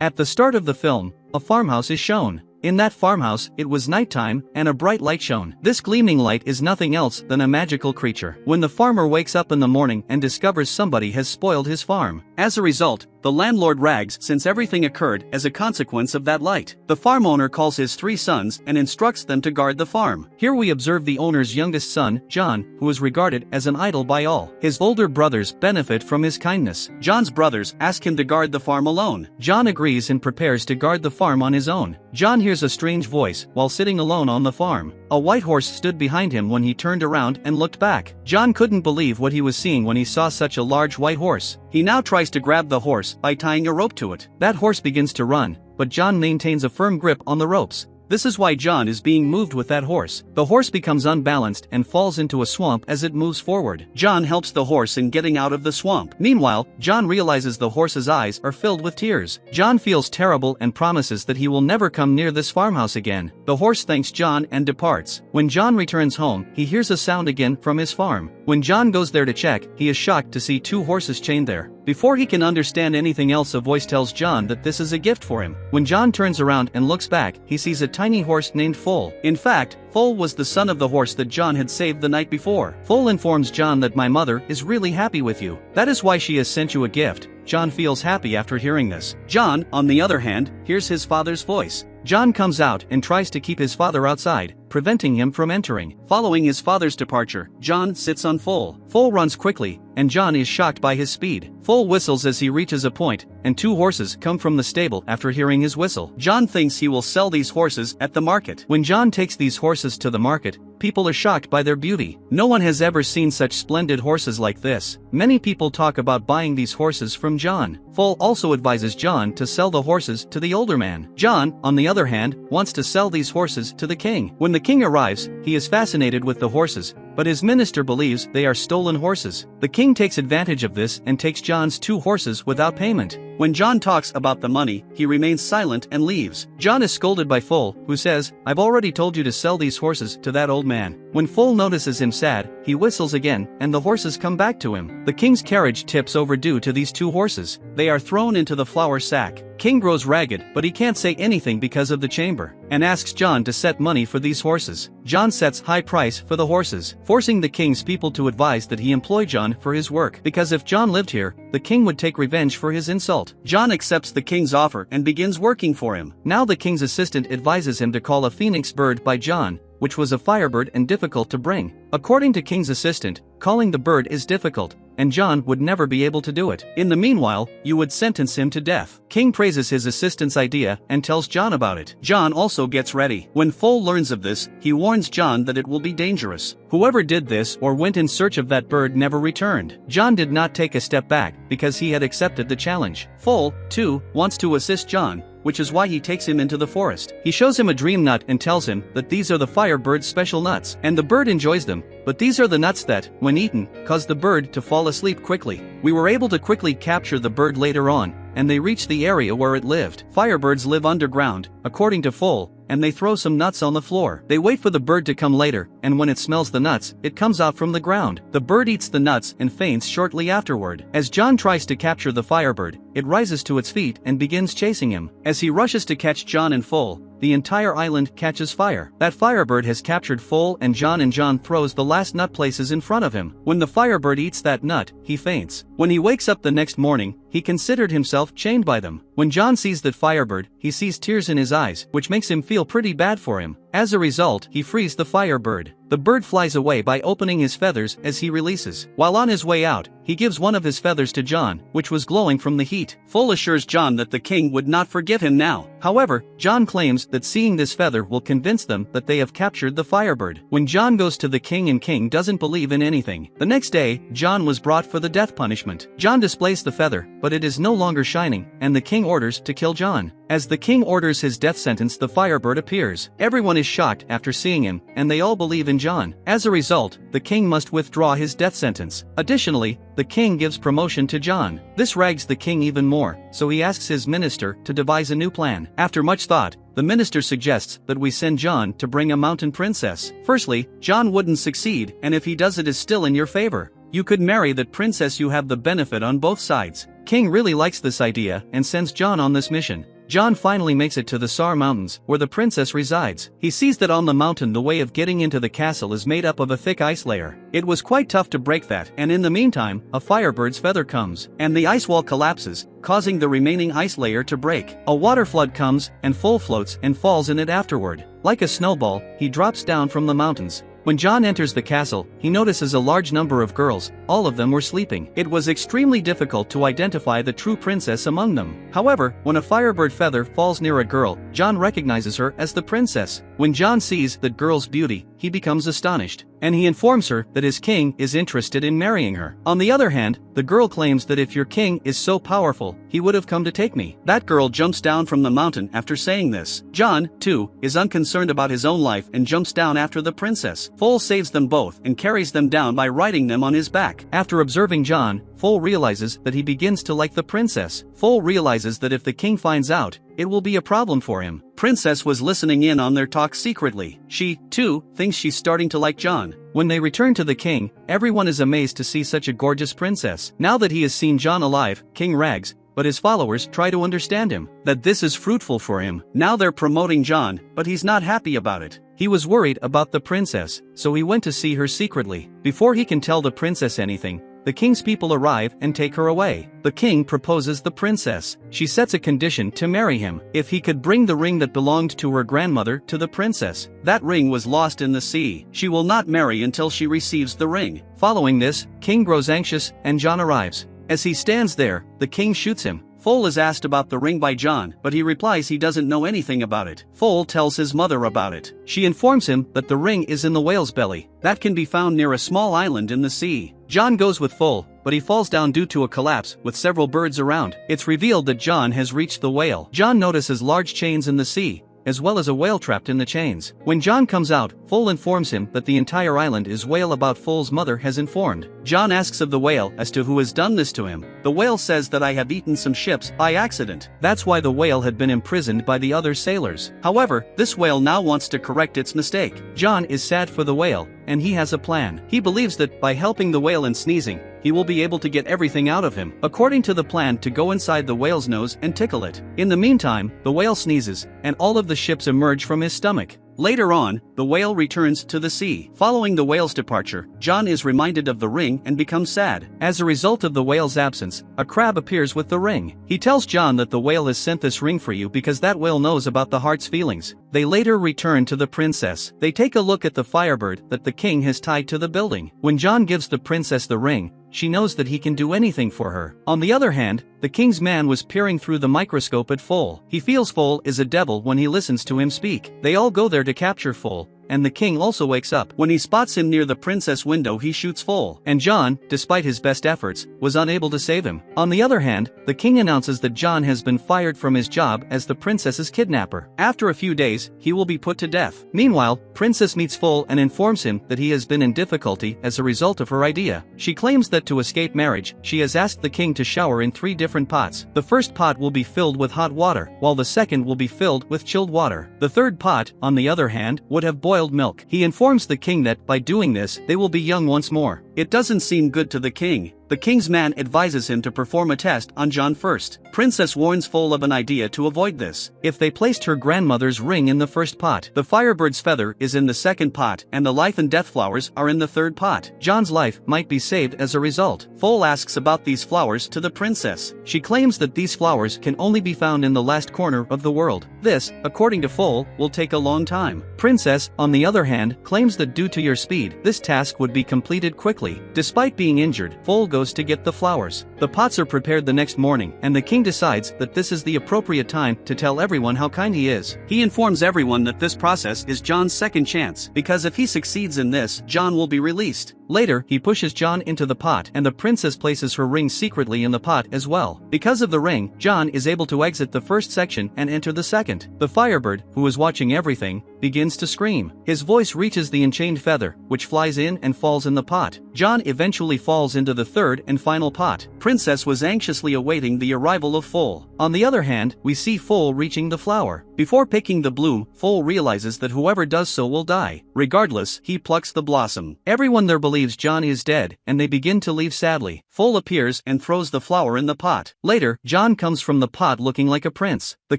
At the start of the film, a farmhouse is shown. In that farmhouse, it was nighttime, and a bright light shone. This gleaming light is nothing else than a magical creature. When the farmer wakes up in the morning and discovers somebody has spoiled his farm. As a result, the landlord rags since everything occurred as a consequence of that light. The farm owner calls his 3 sons and instructs them to guard the farm. Here we observe the owner's youngest son, John, who is regarded as an idol by all. His older brothers benefit from his kindness. John's brothers ask him to guard the farm alone. John agrees and prepares to guard the farm on his own. John hears a strange voice while sitting alone on the farm. A white horse stood behind him when he turned around and looked back. John couldn't believe what he was seeing when he saw such a large white horse. He now tries to grab the horse by tying a rope to it. That horse begins to run, but John maintains a firm grip on the ropes. This is why John is being moved with that horse. The horse becomes unbalanced and falls into a swamp as it moves forward. John helps the horse in getting out of the swamp. Meanwhile, John realizes the horse's eyes are filled with tears. John feels terrible and promises that he will never come near this farmhouse again. The horse thanks John and departs. When John returns home, he hears a sound again from his farm. When John goes there to check, he is shocked to see 2 horses chained there. Before he can understand anything else, a voice tells John that this is a gift for him. When John turns around and looks back, he sees a tiny horse named Foal. In fact, Foal was the son of the horse that John had saved the night before. Foal informs John that my mother is really happy with you. That is why she has sent you a gift. John feels happy after hearing this. John, on the other hand, hears his father's voice. John comes out and tries to keep his father outside, preventing him from entering. Following his father's departure, John sits on Foal. Foal runs quickly, and John is shocked by his speed. Foal whistles as he reaches a point, and 2 horses come from the stable after hearing his whistle. John thinks he will sell these horses at the market. When John takes these horses to the market, people are shocked by their beauty. No one has ever seen such splendid horses like this. Many people talk about buying these horses from John. Foal also advises John to sell the horses to the older man. John, on the other hand, wants to sell these horses to the king. When the king arrives, he is fascinated with the horses, but his minister believes they are stolen horses. The king takes advantage of this and takes John's 2 horses without payment. When John talks about the money, he remains silent and leaves. John is scolded by Foal, who says, "I've already told you to sell these horses to that old man." When Foal notices him sad, he whistles again, and the horses come back to him. The king's carriage tips over due to these 2 horses. They are thrown into the flour sack. King grows ragged, but he can't say anything because of the chamber, and asks John to set money for these horses. John sets high price for the horses, forcing the king's people to advise that he employ John for his work, because if John lived here, the king would take revenge for his insult. John accepts the king's offer and begins working for him. Now the king's assistant advises him to call a phoenix bird by John, which was a firebird and difficult to bring. According to king's assistant, calling the bird is difficult, and John would never be able to do it. In the meanwhile, you would sentence him to death. King praises his assistant's idea and tells John about it. John also gets ready. When Foal learns of this, he warns John that it will be dangerous. Whoever did this or went in search of that bird never returned. John did not take a step back because he had accepted the challenge. Foal, too, wants to assist John, which is why he takes him into the forest. He shows him a dream nut and tells him that these are the Firebird's special nuts, and the bird enjoys them, but these are the nuts that, when eaten, cause the bird to fall asleep quickly. We were able to quickly capture the bird later on, and they reached the area where it lived. Firebirds live underground, according to Foal, and they throw some nuts on the floor. They wait for the bird to come later, and when it smells the nuts, it comes out from the ground. The bird eats the nuts and faints shortly afterward. As John tries to capture the Firebird, it rises to its feet and begins chasing him. As he rushes to catch John and Foal, the entire island catches fire. That Firebird has captured Foal and John throws the last nut places in front of him. When the Firebird eats that nut, he faints. When he wakes up the next morning, he considered himself chained by them. When John sees that Firebird, he sees tears in his eyes, which makes him feel pretty bad for him. As a result, he frees the Firebird. The bird flies away by opening his feathers as he releases. While on his way out, he gives one of his feathers to John, which was glowing from the heat. Foal assures John that the king would not forgive him now. However, John claims that seeing this feather will convince them that they have captured the Firebird. When John goes to the king and king doesn't believe in anything. The next day, John was brought for the death punishment. John displays the feather, but it is no longer shining, and the king orders to kill John. As the king orders his death sentence, the Firebird appears. Everyone is shocked after seeing him, and they all believe in John. As a result, the king must withdraw his death sentence. Additionally, the king gives promotion to John. This rags the king even more, so he asks his minister to devise a new plan. After much thought, the minister suggests that we send John to bring a mountain princess. Firstly, John wouldn't succeed, and if he does, it is still in your favor. You could marry that princess, you have the benefit on both sides. King really likes this idea and sends John on this mission. John finally makes it to the Sar Mountains, where the princess resides. He sees that on the mountain the way of getting into the castle is made up of a thick ice layer. It was quite tough to break that, and in the meantime, a firebird's feather comes, and the ice wall collapses, causing the remaining ice layer to break. A water flood comes, and Foal floats and falls in it afterward. Like a snowball, he drops down from the mountains. When John enters the castle, he notices a large number of girls. All of them were sleeping. It was extremely difficult to identify the true princess among them. However, when a firebird feather falls near a girl, John recognizes her as the princess. When John sees that girl's beauty, he becomes astonished, and he informs her that his king is interested in marrying her. On the other hand, the girl claims that if your king is so powerful, he would have come to take me. That girl jumps down from the mountain after saying this. John, too, is unconcerned about his own life and jumps down after the princess. Foal saves them both and carries them down by riding them on his back. After observing John, Foal realizes that he begins to like the princess. Foal realizes that if the king finds out, it will be a problem for him. Princess was listening in on their talk secretly. She, too, thinks she's starting to like John. When they return to the king, everyone is amazed to see such a gorgeous princess. Now that he has seen John alive, King rags, but his followers try to understand him, that this is fruitful for him. Now they're promoting John, but he's not happy about it. He was worried about the princess, so he went to see her secretly. Before he can tell the princess anything, the king's people arrive and take her away. The king proposes the princess. She sets a condition to marry him. If he could bring the ring that belonged to her grandmother to the princess. That ring was lost in the sea. She will not marry until she receives the ring. Following this, King grows anxious and John arrives. As he stands there, the king shoots him. Foal is asked about the ring by John, but he replies he doesn't know anything about it. Foal tells his mother about it. She informs him that the ring is in the whale's belly. That can be found near a small island in the sea. John goes with Foal, but he falls down due to a collapse with several birds around. It's revealed that John has reached the whale. John notices large chains in the sea, as well as a whale trapped in the chains. When John comes out, Foal informs him that the entire island is whale about Foal's mother has informed. John asks of the whale as to who has done this to him. The whale says that I have eaten some ships by accident. That's why the whale had been imprisoned by the other sailors. However, this whale now wants to correct its mistake. John is sad for the whale, and he has a plan. He believes that by helping the whale in sneezing, he will be able to get everything out of him. According to the plan to go inside the whale's nose and tickle it. In the meantime, the whale sneezes, and all of the ships emerge from his stomach. Later on, the whale returns to the sea. Following the whale's departure, John is reminded of the ring and becomes sad. As a result of the whale's absence, a crab appears with the ring. He tells John that the whale has sent this ring for you because that whale knows about the heart's feelings. They later return to the princess. They take a look at the firebird that the king has tied to the building. When John gives the princess the ring, she knows that he can do anything for her. On the other hand, the king's man was peering through the microscope at Foal. He feels Foal is a devil when he listens to him speak. They all go there to capture Foal, and the king also wakes up. When he spots him near the princess window, he shoots Foal. And John, despite his best efforts, was unable to save him. On the other hand, the king announces that John has been fired from his job as the princess's kidnapper. After a few days, he will be put to death. Meanwhile, Princess meets Foal and informs him that he has been in difficulty as a result of her idea. She claims that to escape marriage, she has asked the king to shower in 3 different pots. The first pot will be filled with hot water, while the second will be filled with chilled water. The third pot, on the other hand, would have boiled milk. He informs the king that by doing this, they will be young once more. It doesn't seem good to the king. The king's man advises him to perform a test on John first. Princess warns Foal of an idea to avoid this. If they placed her grandmother's ring in the first pot, the firebird's feather is in the second pot, and the life and death flowers are in the third pot. John's life might be saved as a result. Foal asks about these flowers to the princess. She claims that these flowers can only be found in the last corner of the world. This, according to Foal, will take a long time. Princess, on the other hand, claims that due to your speed, this task would be completed quickly. Despite being injured, Foal goes to get the flowers. The pots are prepared the next morning, and the king decides that this is the appropriate time to tell everyone how kind he is. He informs everyone that this process is John's second chance, because if he succeeds in this, John will be released. Later, he pushes John into the pot, and the princess places her ring secretly in the pot as well. Because of the ring, John is able to exit the first section and enter the second. The firebird, who is watching everything, begins to scream. His voice reaches the enchained feather, which flies in and falls in the pot. John eventually falls into the third and final pot. Princess was anxiously awaiting the arrival of Foal. On the other hand, we see Foal reaching the flower. Before picking the bloom, Foal realizes that whoever does so will die. Regardless, he plucks the blossom. Everyone there believes John is dead, and they begin to leave sadly. Foal appears and throws the flower in the pot. Later, John comes from the pot looking like a prince. The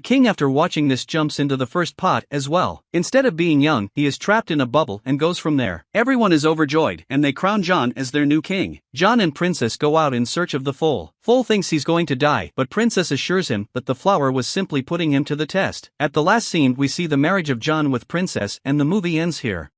king, after watching this, jumps into the first pot as well. Instead of being young, he is trapped in a bubble and goes from there. Everyone is overjoyed, and they crown John as their new king. John and Princess go out in search of the foal. Foal thinks he's going to die, but Princess assures him that the flower was simply putting him to the test. At the last scene, we see the marriage of John with Princess, and the movie ends here.